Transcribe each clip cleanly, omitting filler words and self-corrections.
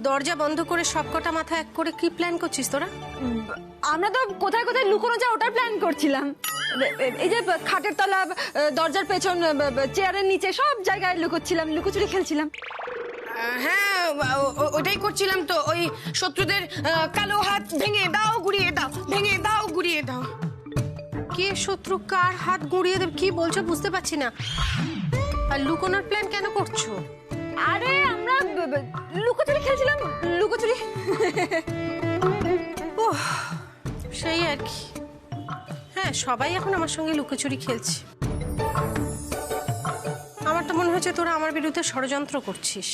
দরজা বন্ধ করে সবকটা মাথা এক করে কি প্ল্যান করছিস তোরা? আমরা তো কোথায় কোথায় লুকোনো যায় ওটার প্ল্যান করছিলাম। এই যে খাটের তলা, দরজার পেছন, চেয়ারের নিচে সব জায়গায় লুকোচ্ছিলাম, লুকোচুরি খেলছিলাম। হ্যাঁ, ওটাই করছিলাম তো। ওই শত্রুদের কালো হাত ভেঙে দাও, গুড়িয়ে দাও, ভেঙে দাও, গুড়িয়ে দাও। কে শত্রু কার হাত গুঁড়িয়ে দেবে কি বলছো বুঝতে পারছি না। আর লুকোনোর প্ল্যান কেন করছো? আরে আমরা লুকোচুরি খেলছিলাম, লুকোচুরি। ওহ, সেই আর কি। হ্যাঁ, সবাই এখন আমার সঙ্গে লুকোচুরি খেলছে। আমার তো মনে হচ্ছে তোরা আমার বিরুদ্ধে ষড়যন্ত্র করছিস।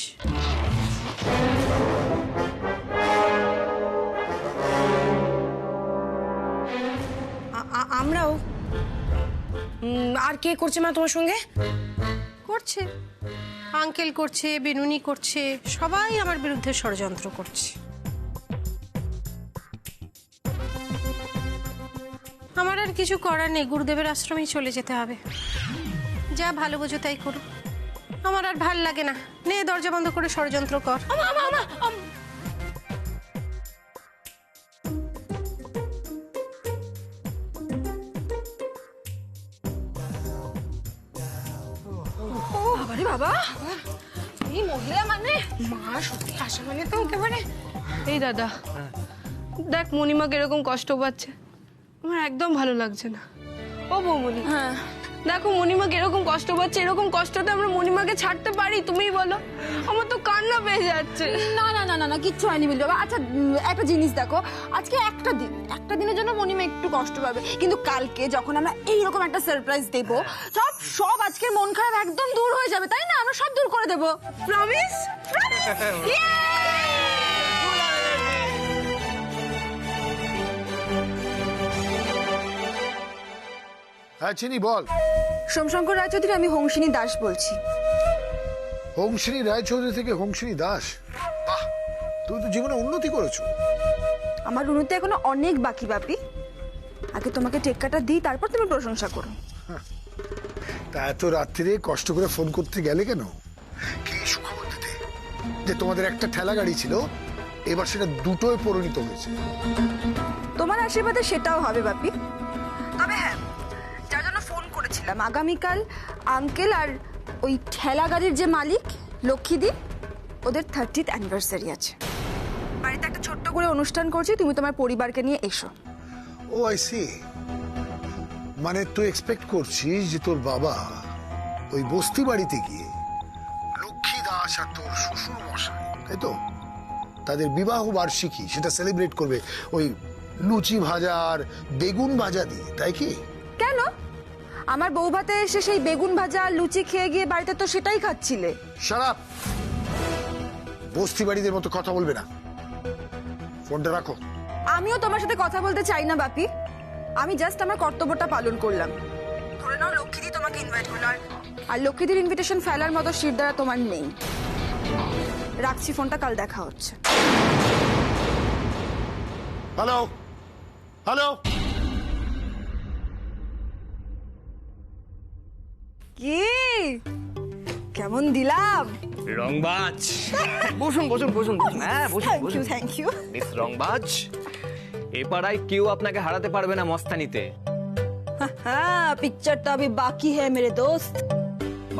আমরাও। আর কে করছে মা তোমার সঙ্গে? করছে, আঙ্কেল করছে, বেনুনি করছে, সবাই আমার বিরুদ্ধে ষড়যন্ত্র করছে। আমার আর কিছু করার নেই, গুরুদেবের আশ্রমেই চলে যেতে হবে। যা ভালো বোঝো তাই করো, আমার আর ভাল লাগে না। নে দরজা বন্ধ করে ষড়যন্ত্র কর। বাবারে বাবা, এই মহিলা মানে মা সত্যি আসা মানে তো একেবারে। এই দাদা, দেখ মণিমা কিরকম কষ্ট পাচ্ছে, আমার একদম ভালো লাগছে না। ও বৌমনি, হ্যাঁ দেখো মণিমা কিরকম কষ্ট পাচ্ছে, এরকম কষ্টতে আমরা মণিমাকে ছাড়তে পারি? তুমিই বলো, আমার তো কান্না পেয়ে যাচ্ছে। না না না না না, কিচ্ছু হয়নি বলতে বাবা। আচ্ছা একটা জিনিস দেখো, আজকে একটা দিনের জন্য মনিমা একটু কষ্ট পাবে, কিন্তু কালকে যখন আমরা এইরকম একটা সারপ্রাইজ দেবো, সব আজকের মন খারাপ একদম দূর হয়ে যাবে, তাই না? আমরা সব দূর করে দেবো, প্রমিস? হ্যাঁ চিনি, বল। সোমশঙ্কর রায়চৌধুরী, আমি হংসিনী দাস বলছি। হংসিনী রায়চৌধুরী থেকে হংসিনী দাস? বাহ, তুমি তো জীবনে উন্নতি করেছো। আমার উন্নতি এখনো অনেক বাকি বাপি। আগে তোমাকে টেক্কাটা দিই, তারপর তুমি প্রশংসা করো। তা এত রাত্রিরে কষ্ট করে ফোন করতে গেলে কেন? কি সুখবর দিতে যে তোমাদের একটা ঠেলা গাড়ি ছিল, এবার সেটা দুটোয় পরিণত হয়েছে। তোমার আশীর্বাদে সেটাও হবে বাপি। তবে হ্যাঁ, যার জন্য ফোন করেছিলাম, আগামীকাল আঙ্কেল আর ওই ঠেলা গাড়ির যে মালিক লক্ষ্মীদি, ওদের 30th অ্যানিভার্সারি আছে। বাড়িতে একটা ছোট্ট করে অনুষ্ঠান করছি, তুমি তোমার পরিবারকে নিয়ে এসো। ও আই সি। মানে তুই এক্সপেক্ট করছিস যে তোর বাবা ওই বস্তি বাড়িতে গিয়ে লক্ষ্মী দাস আর তোর শ্বশুর মশাই, তাই তো, তাদের বিবাহ বার্ষিকী সেটা সেলিব্রেট করবে ওই লুচি ভাজা আর বেগুন ভাজা দিয়ে, তাই কি? কেন? আমার বউ ভাতে এসে সেই বেগুন ভাজা আর লুচি খেয়ে গিয়ে বাড়িতে তো সেটাই খাচ্ছিলে। Shut up! বস্তি বাড়িদের মতো কথা বলবে না। ফোনটা রাখো। আমিও তোমার সাথে কথা বলতে চাই না বাপি। আমি জাস্ট আমার কর্তব্যটা পালন করলাম। ধরে নাও লক্ষ্মীদি তোমাকে ইনভাইট করলো, আর লক্ষ্মীদির ইনভিটেশন ফেলার মতো শিরদাঁড়া তোমার নেই। রাখছি ফোনটা, কাল দেখা হচ্ছে। Hello hello. কি কেমন দিলাম? রংবাজ। বসুন বসুন বসুন বসুন। হ্যাঁ বসুন বসুন। Thank you. মিস রংবাজ, এ পাড়ায় কেউ আপনাকে হারাতে পারবে না মস্তানিতে। হ্যাঁ, পিকচার তো अभी বাকি है मेरे दोस्त।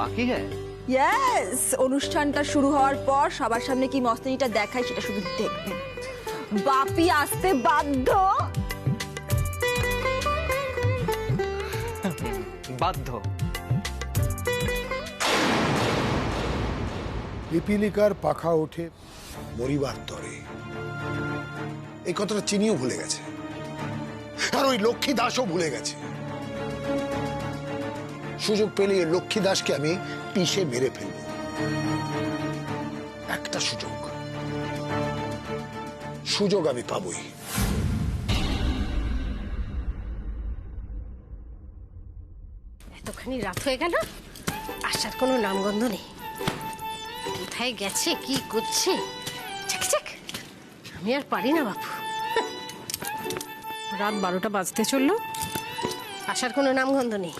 বাকি হ্যাঁ? ইয়েস, অনুষ্ঠানটা শুরু হওয়ার পর সবার সামনে কি মস্তানিটা দেখায় সেটা শুধু দেখবেন। বাপি আসতে বাধ্য। বাধ্য। পিপিলিকার পাখা ওঠে মরিবার তরে, এই কথাটা চিনিও ভুলে গেছে, আর ওই লক্ষ্মী দাসও ভুলে গেছে। সুযোগ পেলে লক্ষ্মী দাসকে আমি পিষে মেরে ফেলব। একটা সুযোগ আমি পাবই। এতখানি রাত হয়ে গেল, আসার কোনো নামগন্ধ নেই। কোথায় গেছে, কি করছে? আমি আর পারি না বাপু। রাত 12টা বাজতে চললো, আসার কোনো নামগন্ধ নেই।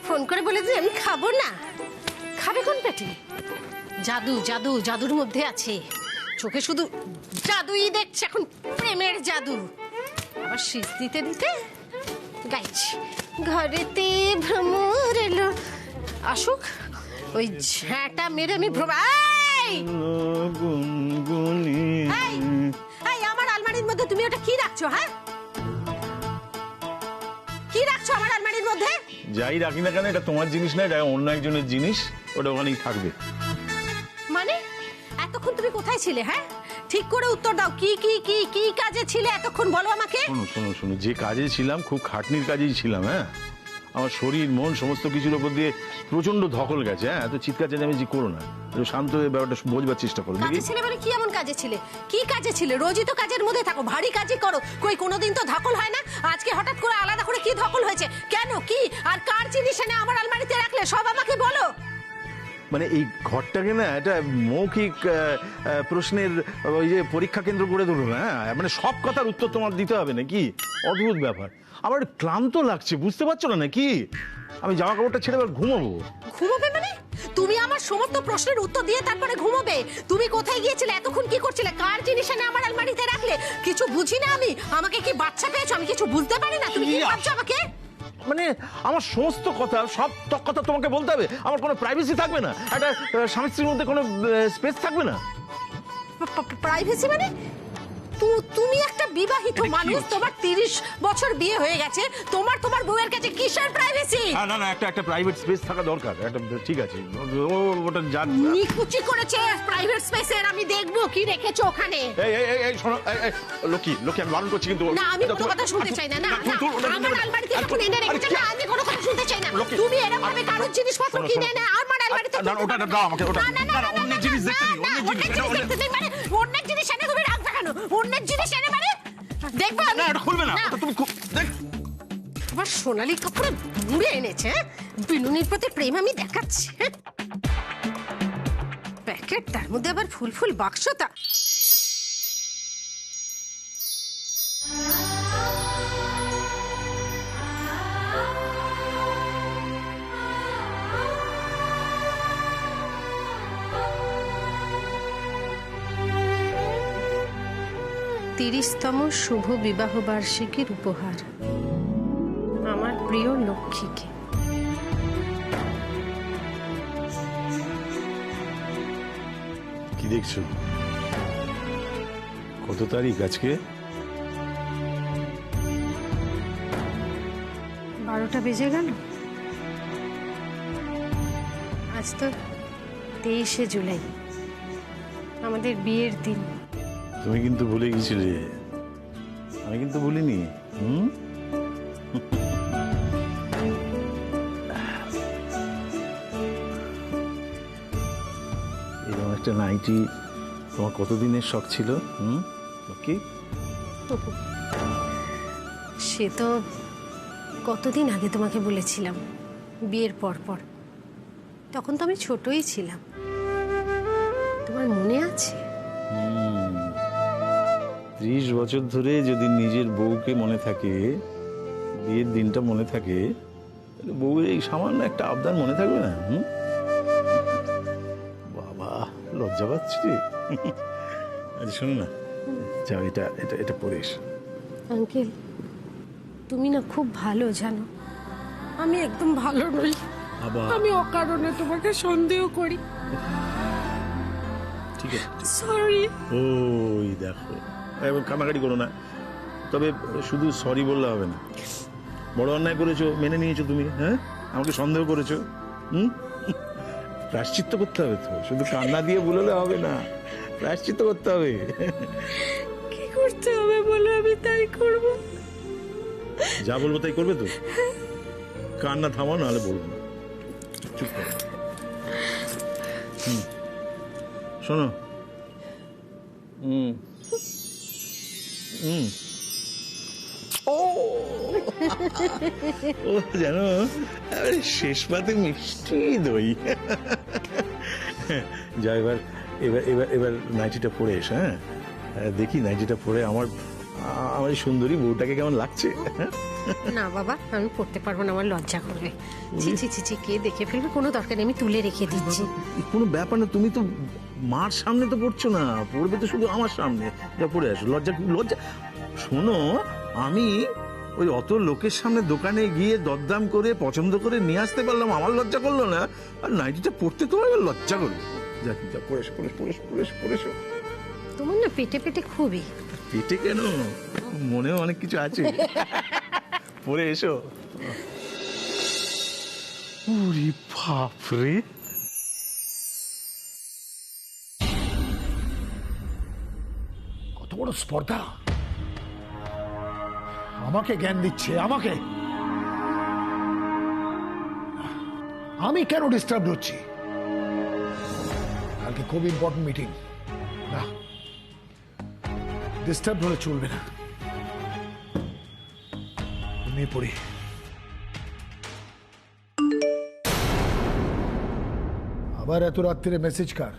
ফোন করে বলে দিই আমি খাবো না। খাবে কোন পেটে? জাদুর মধ্যে আছে, চোখে শুধু জাদুই দেখছে এখন, প্রেমের জাদু। আবার শীষ দিতে দিতে গাইছি, ঘরেতে ভ্রমর এলো, আসুক ওই ঝ্যাঁটা মেরে আমি এই! এই, এই, আমার আলমারির মধ্যে তুমি ওটা কি রাখছো? হ্যাঁ, কি রাখছো আমার আলমারির মধ্যে? যাই রাখি না কেন, এটা তোমার জিনিস না, এটা অন্য একজনের জিনিস, ওটা ওখানেই থাকবে। মানে এতক্ষণ তুমি কোথায় ছিলে? হ্যাঁ, ঠিক করে উত্তর দাও, কি কি কি কি কাজে ছিলে এতক্ষণ, বলো আমাকে। শোনো শোনো শোনো, যে কাজে ছিলাম খুব খাটনির কাজেই ছিলাম। হ্যাঁ, আমার শরীর মন সমস্ত কিছুর উপর দিয়ে প্রচন্ড ধকল গেছে। হ্যাঁ, এত চিৎকার চেঁচামেচি করো না, একটু শান্ত হয়ে ব্যাপারটা বোঝবার চেষ্টা করো। কাজে ছিলে মানে কি এমন কাজে ছিলে? কি কাজে ছিলে? রোজই তো কাজের মধ্যে থাকো, ভারী কাজই করো, কই কোনোদিন তো ধকল হয় না। আজকে হঠাৎ করে আলাদা করে কি ধকল হয়েছে? কেন, কি আর কার জিনিস এনে আমার আলমারিতে রাখলে সব আমাকে বলো। মানে এই ঘরটাকে না এটা মৌখিক প্রশ্নের ওই যে পরীক্ষা কেন্দ্র করে ধরো না। হ্যাঁ, মানে সব কথার উত্তর তোমার দিতে হবে নাকি? অদ্ভুত ব্যাপার। আমার ক্লান্ত লাগছে, বুঝতে পারছো না নাকি? আমি জামা কাপড়টা ছেড়ে এবার ঘুমাবো। ঘুমোবে মানে? তুমি আমার সমস্ত প্রশ্নের উত্তর দিয়ে তারপরে ঘুমোবে? তুমি কোথায় গিয়েছিলে এতক্ষণ, কি করছিলে, কার জিনিস এনে আমার আলমারিতে রাখলে? কিছু বুঝি না আমি। আমাকে কি বাচ্চা পেয়েছো? আমি কিছু বুঝতে পারি না। তুমি কি ভাবছো আমাকে? মানে আমার সমস্ত কথা, সব কথা তোমাকে বলতে হবে? আমার কোনো প্রাইভেসি থাকবে না? একটা স্বামী স্ত্রীর মধ্যে কোনো স্পেস থাকবে না? প্রাইভেসি মানে? তুমি একটা বিবাহিত মানুষ, তোমার 30 বছর বিয়ে হয়ে গেছে, তোমার বউয়ের কাছে কিসের প্রাইভেসি? না না, একটা প্রাইভেট স্পেস থাকা দরকার। একটা ঠিক আছে, ওটা জান নিকুচি করেছে প্রাইভেট স্পেসের। আমি দেখবো কি রেখেছো ওখানে। এই শোনো, লক্ষ্মী আমি বারণ করছি কিন্তু। না, আমি কোনো কথা শুনতে চাই না। না, আমার আলমারিতে যখন এনে রেখেছো না, আমি কোনো কথা শুনতে চাই না। তুমি এরকম ভাবে কারোর জিনিসপত্র কিনে এনে আমার আলমারিতে, না ওটা দাও আমাকে। ওটা না, অন্য জিনিস দেখতে দিই, মানে অন্য জিনিস এনে তুমি রাখবে কেন? অন্য জিনিস এনে মানে দেখবো না, এটা খুলবে না, ওটা তুমি দেখ। আবার সোনালী কাপড়ে মুড়ে এনেছে। বিনুনির প্রতি প্রেম আমি দেখাচ্ছি। প্যাকেট, তার মধ্যে আবার ফুল ফুল বাক্সটা। তিরিশতম শুভ বিবাহ বার্ষিকীর উপহার আমার প্রিয় লক্ষ্মীকে। কি দেখছো? কত তারিখ আজকে? 12টা বেজে গেল। আজ তো 23শে জুলাই, আমাদের বিয়ের দিন। তুমি কিন্তু ভুলে গেছিলে, আমি কিন্তু ভুলিনি। এরকম একটা নাইটি তোমার কতদিনের শখ ছিল? কি সে তো কতদিন আগে তোমাকে বলেছিলাম, বিয়ের পর। তখন তো আমি ছোটই ছিলাম, তোমার মনে আছে? 30 বছর ধরে যদি নিজের বউকে মনে থাকে, বিয়ের দিনটা মনে থাকে, তাহলে বউয়ের এই সামান্য একটা আবদার মনে থাকবে না? বাবা, লজ্জা পাচ্ছি। আচ্ছা শোনো না, যাও এটা এটা এটা পরে এসো। আঙ্কেল, তুমি না খুব ভালো জানো আমি একদম ভালো নই। আমি অকারণে তোমাকে সন্দেহ করি। ঠিক আছে, সরি। ওই দেখো, এবার কান্নাকাটি করো না। তবে শুধু সরি বললে হবে না, বড় অন্যায় করেছো, মেনে নিয়েছো তুমি। হ্যাঁ, আমাকে সন্দেহ করেছো। প্রায়শ্চিত্ত করতে হবে তো, শুধু কান্না দিয়ে বললে হবে না, প্রায়শ্চিত্ত করতে হবে। কি করতে হবে বলো, আমি তাই করব। যা বলবো তাই করবে তো? কান্না থামাও, নাহলে বলবো না। চুপ করো। শোনো, ও জানো, শেষ পাতে মিষ্টি দই। যা, এবার এবার এবার এবার নাইটিটা পরে এসো। হ্যাঁ, দেখি নাইটিটা পরে আমার আমার এই সুন্দরী বউটাকে কেমন লাগছে? না বাবা, আমি পড়তে পারবো না, আমার লজ্জা করবে। ছি ছি ছি ছি, কে দেখে ফেলবে? কোনো দরকার নেই, আমি তুলে রেখে দিচ্ছি। কোনো ব্যাপার না, তুমি তো মার সামনে তো পড়ছো না, পড়বে তো শুধু আমার সামনে। যা পড়ে আসো, লজ্জা লজ্জা। শোনো, আমি ওই অত লোকের সামনে দোকানে গিয়ে দরদাম করে পছন্দ করে নিয়ে আসতে পারলাম, আমার লজ্জা করলো না? আর নাইটিটা পড়তে তোমার এবার লজ্জা করলো? যা যা পড়ে এসো, পড়ে এসো। তোমার না পেটে পেটে খুবই। পেটে কেন, মনেও অনেক কিছু আছে। পড়ে এসো। উরি বাপরে, কত বড় স্পর্ধা! আমাকে জ্ঞান দিচ্ছে, আমাকে। আমি কেন ডিস্টার্ব হচ্ছি? কালকে খুব ইম্পর্টেন্ট মিটিং, না ডিস্টার্ব হলে চলবে না। ঘুমিয়ে পড়ি। আবার এত রাত্রিরে মেসেজ কার?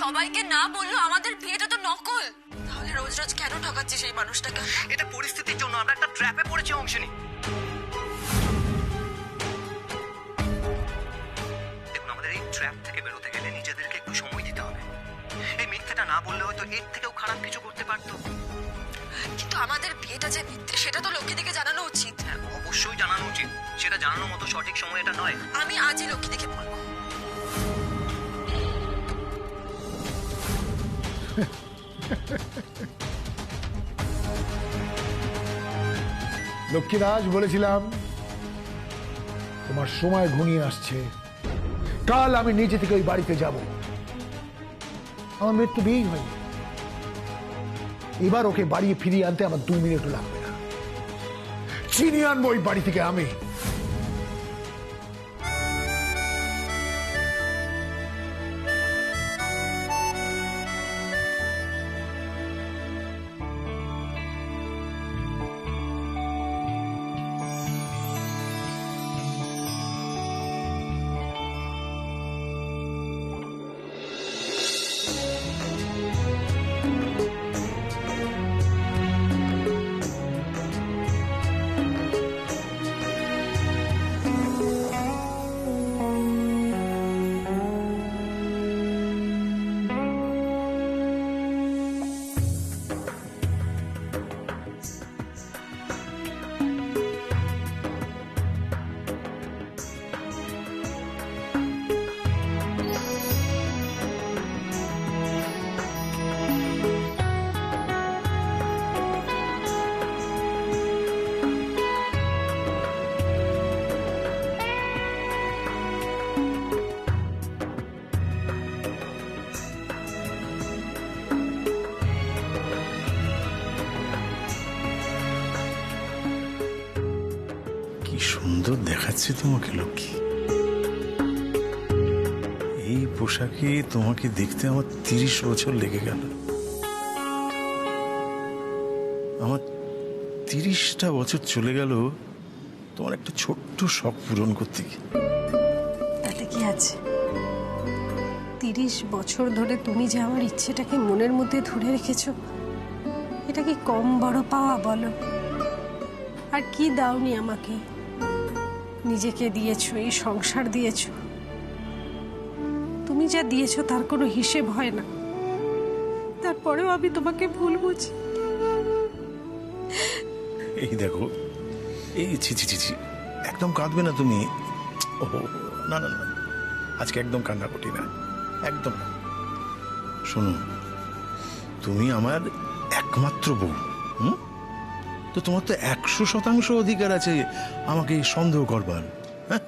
সবাইকে না বললো আমাদের বিয়েটা তো নকল। তাহলে রোজ রোজ কেন ঠকাচ্ছে সেই মানুষটাকে? এটা পরিস্থিতির জন্য, আমরা একটা ট্র্যাপে পড়েছি অংশিনী। দেখুন, আমাদের এই ট্র্যাপ থেকে বেরোতে গেলে নিজেদেরকে একটু সময় দিতে হবে। এই মিথ্যেটা না বললে হয়তো এর থেকেও খারাপ কিছু করতে পারতো। কিন্তু আমাদের বিয়েটা যে মিথ্যে সেটা তো লক্ষ্মীদিকে জানানো উচিত। হ্যাঁ, অবশ্যই জানানো উচিত। সেটা জানানোর মতো সঠিক সময় এটা নয়। আমি আজই লক্ষ্মীদিকে বলবো। লক্ষ্মীরাজ, বলেছিলাম তোমার সময় ঘনিয়ে আসছে। কাল আমি নিজে থেকে ওই বাড়িতে যাব। আমার মেয়ের তো বিয়েই হয়নি। এবার ওকে বাড়ি ফিরিয়ে আনতে আমার 2 মিনিটও লাগবে না। চিনিয়ে আনবো ওই বাড়ি থেকে আমি। সুন্দর দেখাচ্ছে তোমাকে লক্ষ্মী। এই পোশাকে তোমাকে দেখতে আমার 30 বছর লেগে গেল। আমার 30টা বছর চলে গেল তোমার একটা ছোট্ট শখ পূরণ করতে গিয়ে। তাতে কি আছে? 30 বছর ধরে তুমি যে আমার ইচ্ছেটাকে মনের মধ্যে ধরে রেখেছো, এটা কি কম বড় পাওয়া বলো? আর কি দাওনি আমাকে? নিজেকে দিয়েছো, এই সংসার দিয়েছো। তুমি যা দিয়েছো তার কোনো হিসেব হয় না। তারপরেও আমি তোমাকে ভুল বুঝি। এই দেখো, এই ছি ছি ছি ছি, একদম কাঁদবে না তুমি। ও না না না, আজকে একদম কান্না করছি না, একদম না। শোনো, তুমি আমার একমাত্র বউ। তো তোমার তো 100% অধিকার আছে আমাকে সন্দেহ করবার। হ্যাঁ,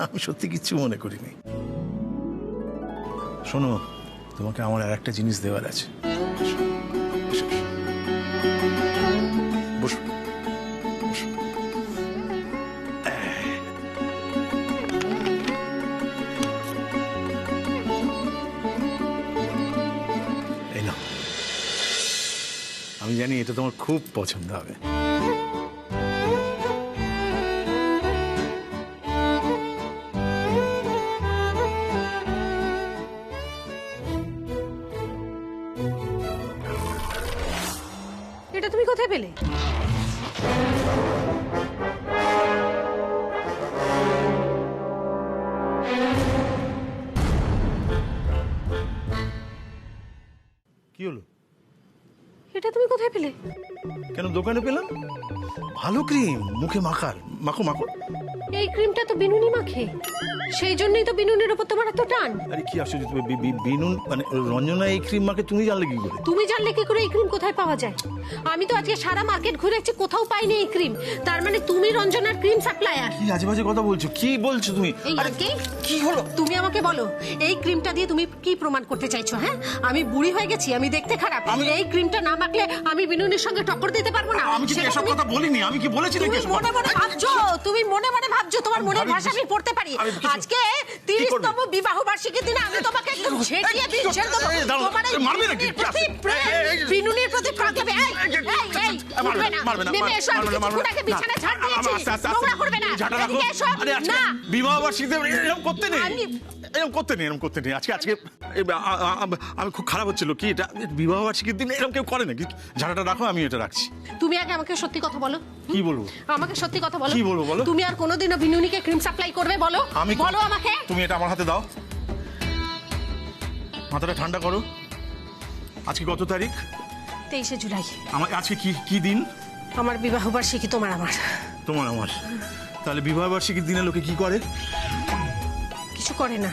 আমি সত্যি কিচ্ছু মনে করিনি। শোনো, তোমাকে আমার আর একটা জিনিস দেওয়ার আছে। বসো বসো। এই নাও, আমি জানি এটা তোমার খুব পছন্দ হবে। কোথায় পেলে? কি হলো? এটা তুমি কোথায় পেলে? কেন দোকানে পেলাম, ভালো ক্রিম মুখে মাখার, মাখো মাখো। এই ক্রিমটা তো বিনুনি মাখে, সেই জন্যই তো বিনুনির উপর তোমার এত টান। আরে কি আশ্চর্য, তুমি বিনুন মানে রঞ্জনা এই ক্রিম মাখে, তুমি জানলে কি করে? তুমি জানলে কি করে এই ক্রিম কোথায় পাওয়া যায়? আমি তো আজকে সারা মার্কেট ঘুরেছি, কোথাও পাইনি এই ক্রিম। তার মানে তুমি রঞ্জনার ক্রিম সাপ্লায়ার? কি আজে বাজে কথা বলছো, কি বলছো তুমি? এই আরে কি কি হলো? তুমি আমাকে বলো, এই ক্রিমটা দিয়ে তুমি কি প্রমাণ করতে চাইছো? হ্যাঁ, আমি বুড়ি হয়ে গেছি, আমি দেখতে খারাপ, এই ক্রিমটা না মাখলে আমি বিনুনির সঙ্গে টক্কর দিতে পারবো না? আমি কি এসব কথা বলিনি, আমি কি বলেছি নাকি? তুমি মনে মনে ভাবছো, তুমি মনে মনে ভাবছো, তোমার মনের ভাষা আমি পড়তে পারি। আজকে 30তম বিবাহ বার্ষিকীর দিনে আমি তোমাকে একদম ঝেঁটিয়ে দিয়ে ছেড়ে দেবো। তোমার এই মারবে নাকি? বিনুনির প্রতি প্রাণ দেবে। এই মারবে না, নেমে এসো। আমি কিছুক্ষণ আগে বিছানা ঝাড় দিয়েছি, নোংরা করবে না। এদিকে এসো। না, বিবাহ বার্ষিকীতে এরকম করতে নেই, এরকম করতে নেই। আজকে আমি খুব খারাপ হচ্ছিল কি, এটা বিবাহ বার্ষিকীর দিন এরকম কেউ করে নাকি? ঝাড়াটা রাখো, আমি এটা রাখছি। তুমি আগে আমাকে সত্যি কথা বলো। কি বলবো? আমাকে সত্যি কথা বলো। কি বলবো বলো? তুমি আর কোনোদিনও বিনুনিকে ক্রিম সাপ্লাই করবে? বলো, বলো আমাকে। তুমি এটা আমার হাতে দাও, মাথাটা ঠান্ডা করো। আজকে কত তারিখ? 23শে জুলাই। আমার আজকে কি দিন? আমার বিবাহ বার্ষিকী। তোমার আমার। তোমার আমার। তাহলে বিবাহ বার্ষিকীর দিনে লোকে কি করে? কিছু করে না।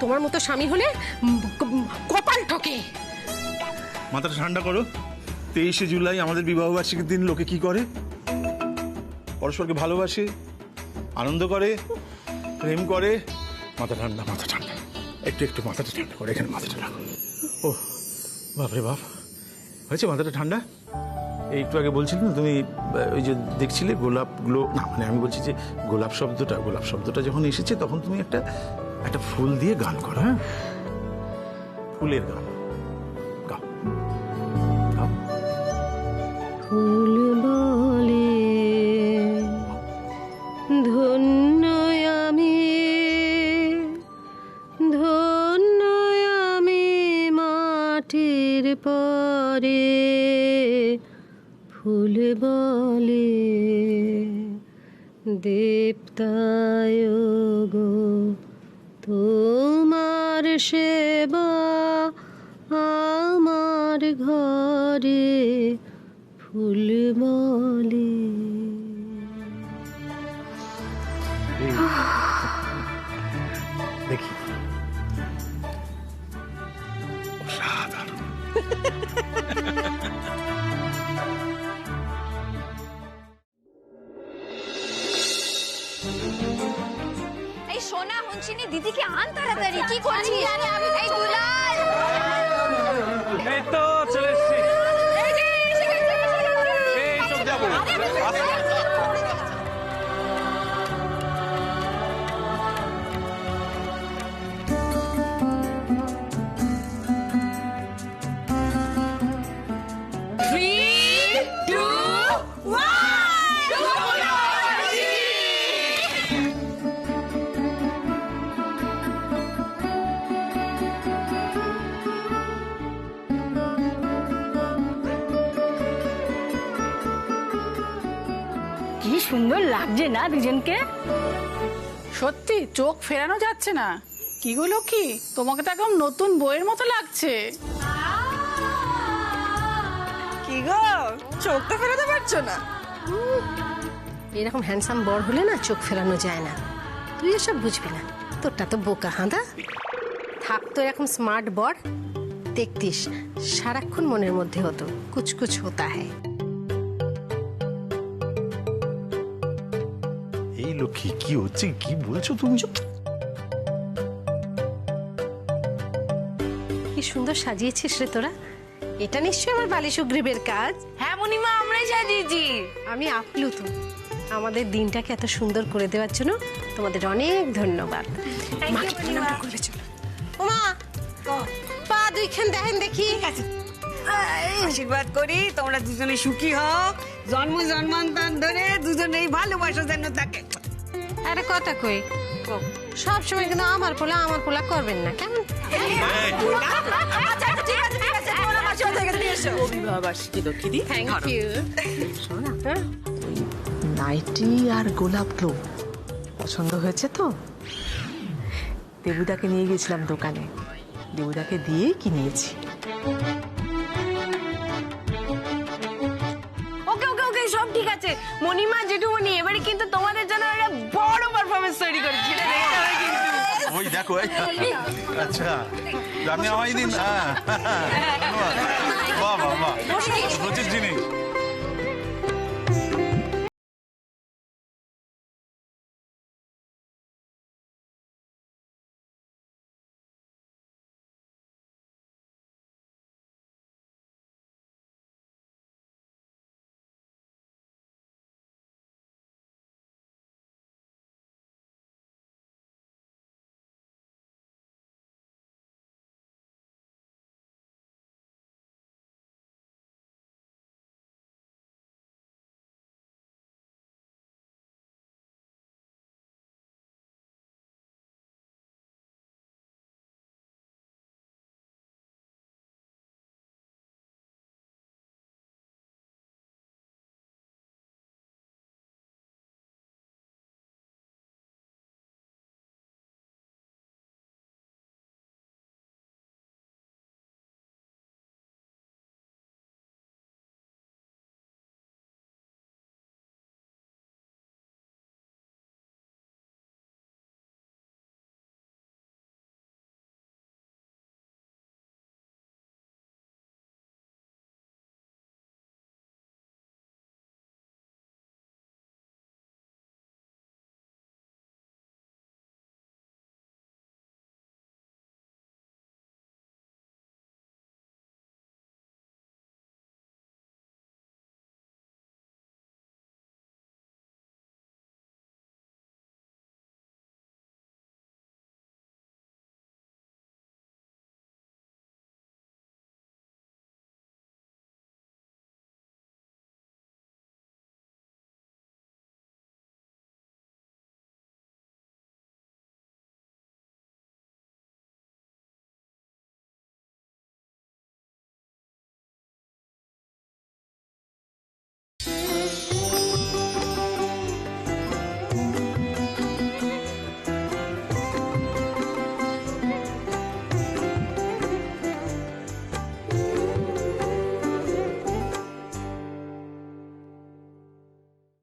তোমার মতো স্বামী হলে কপাল ঠকে। মাথাটা ঠান্ডা করো। 23শে জুলাই আমাদের বিবাহ বার্ষিকীর দিন লোকে কি করে? পরস্পরকে ভালোবাসে, আনন্দ করে, প্রেম করে। মাথা ঠান্ডা, মাথা ঠান্ডা। একটু মাথাটা ঠান্ডা করে, এখানে মাথাটা রাখো। ও বাপরে বাপ, হয়েছে মাথাটা ঠান্ডা? এই একটু আগে বলছিলে না তুমি, ওই যে দেখছিলে গোলাপগুলো, না মানে আমি বলছি যে গোলাপ শব্দটা যখন এসেছে তখন তুমি একটা ফুল দিয়ে গান করো। হ্যাঁ, ফুলের গান গাও, গাও। ফুল বলে ধন্য আমি মাটির পরে, ফুল বলে দেবতায় গো তোমার সেবা আমার ঘরে, ফুল বলে। দেখি অসাধারণ। এই সোনা মুন্সিনী দিদিকে আন তাড়াতাড়ি। কি করছিস? এই দুলাল, এই তো চলে এসেছি। এই যে এসে গেছে। এই সব যাবো। কি সুন্দর লাগছে না দুজনকে? সত্যি চোখ ফেরানো যাচ্ছে না। কি গুলো কি, তোমাকে তো একদম নতুন বইয়ের মতো লাগছে। কি গো, চোখ তো ফেরাতে পারছো না? এরকম হ্যান্ডসাম বর হলে না চোখ ফেরানো যায় না। তুই এসব বুঝবি না, তোরটা তো বোকা হাঁদা। থাকতো এরকম স্মার্ট বর, দেখতিস সারাক্ষণ মনের মধ্যে হতো কুছ কুছ হোতা হ্যায়। এই লক্ষ্মী, কি হচ্ছে, কি বলছো তুমি? কি সুন্দর সাজিয়েছিস রে তোরা। এটা নিশ্চয়ই আমার বালি সুগ্রীবের কাজ। হ্যাঁ মনিমা, আমরাই সাজিয়েছি। আমি আপ্লুত আমাদের দিনটাকে এত সুন্দর করে দেওয়ার জন্য। তোমাদের অনেক ধন্যবাদ। মাকে প্রণাম করবে চলো। ওমা, পা দুইখান দেখেন দেখি। আশীর্বাদ করি তোমরা দুজনে সুখী হও, জন্ম জন্মান্তর ধরে দুজনেই ভালোবাসা যেন থাকে। আরে কথা কই, সব সময় কিন্তু আমার পোলা করবেন না কেমন? আচ্ছা ঠিক আছে, আশীর্বাদ হয়ে গেছে, নিয়ে এসো। বিবাহ বার্ষিকী লক্ষ্মীদি থ্যাংক ইউ। নাইটি আর গোলাপ গ্লো পছন্দ হয়েছে তো? দেবুদাকে নিয়ে গেছিলাম দোকানে, দেবুদাকে দিয়েই কিনিয়েছি। ওকে ওকে ওকে সব ঠিক আছে। মণিমা জেঠুমণি এবারে কিন্তু তোমাদের জন্য একটা বড় পারফরমেন্স তৈরি করেছি। এটা দেখতে হবে কিন্তু। ওই দেখো আচ্ছা আমি আমায় দিন। বাহ বাহ বাহ, প্রচুর জিনিস।